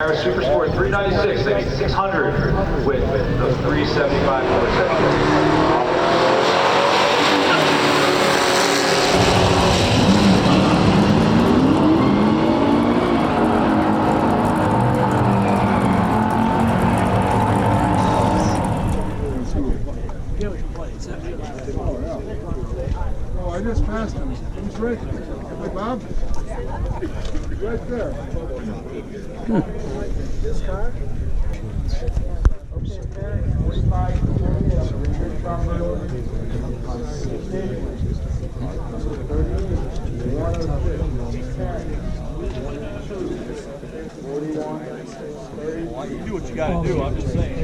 Super Sport 396, they need 600 with the 375 horse. Oh, I just passed him. He's right there. Hey, Bob? He's right there. This car? Oops. 45. You do what you gotta do, I'm just saying.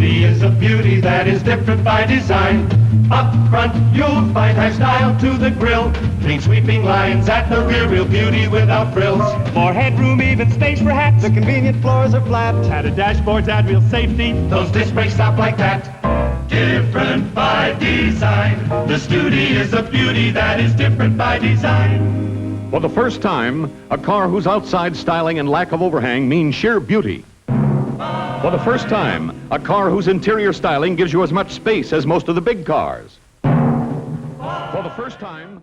Is a beauty that is different by design. Up front, you'll find high style to the grill. Clean sweeping lines at the rear, real beauty without frills. More headroom, even space for hats. The convenient floors are flat. Added dashboards add real safety. Those disc brakes stop like that. Different by design. The Studi is a beauty that is different by design. For the first time, a car whose outside styling and lack of overhang means sheer beauty. For the first time, a car whose interior styling gives you as much space as most of the big cars. For the first time...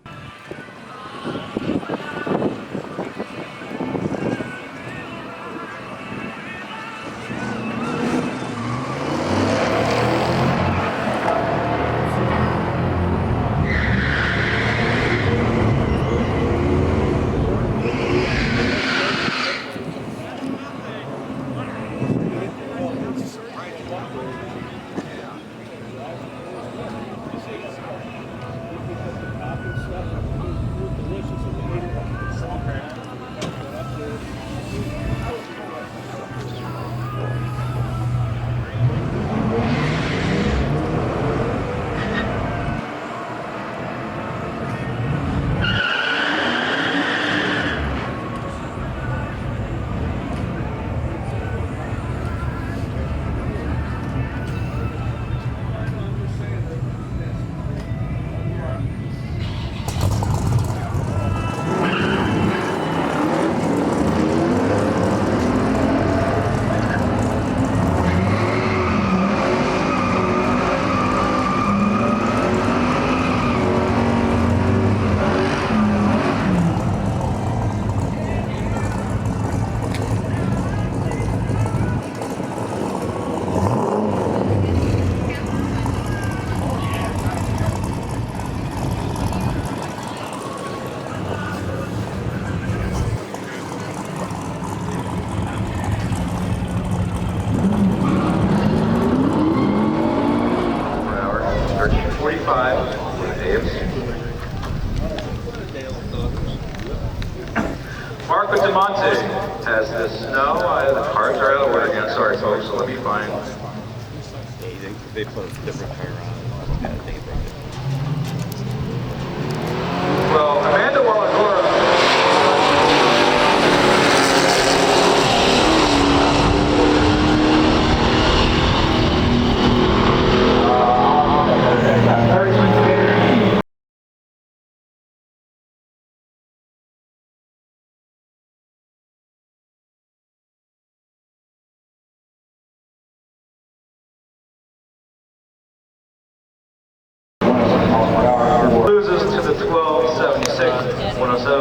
Mark Monte has this. No, the cards are out of order again. Sorry, folks. So let me find. They put a different car on. Well, Amanda Walagora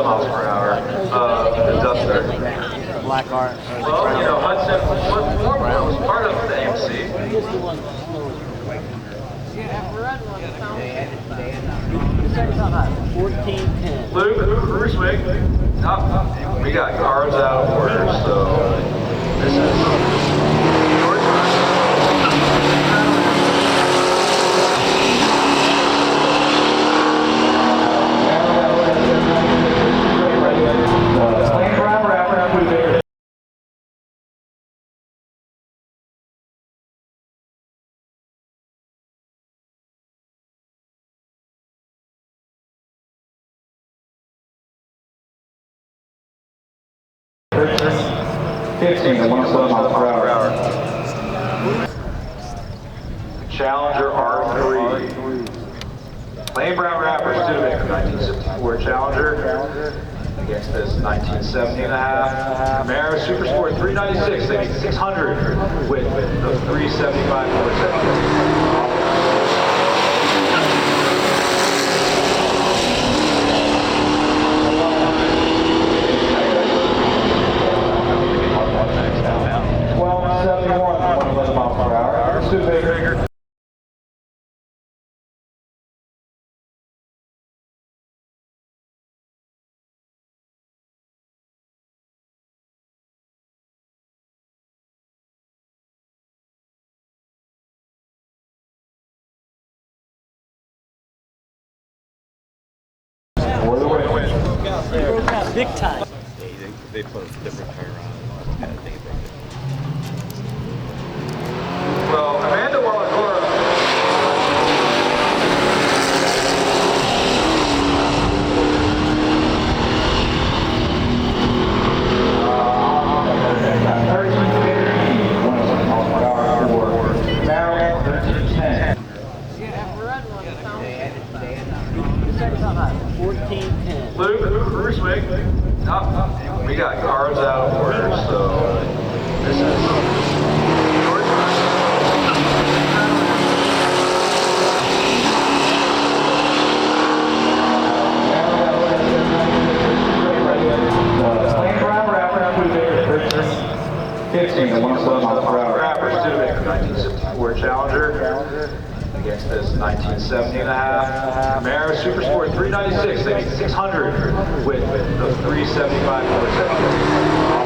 miles per hour. The Duster. Black art. Well, you know, Hudson was part of the AMC. Luke, Bruce Wick. We got cars out of order, so this is your time. Lane Brown wrapper, moving. Fifteen to 107 miles per hour. Challenger R3. Lane Brown Rapper, Studebaker, 1964 Challenger. Against this 1970 and a half. Camaro Super Sport 396, they need 600 with the 375 470. Studebaker. For the win. Big time. Yeah, they put a different tire on. I think it broke it. Well, Amanda Wallacora. Luke, Bruce Wick. We got cars out of order, so this is your time. Lane Brown Rapper, 15 to 107 miles per hour. Rapper, Studebaker, 1964 Challenger. Against this 1970 and a half. Camaro Super Sport 396, they need 600 with the 375 470.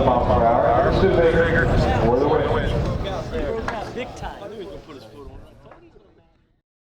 Miles per hour. Studebaker for the win. Big time.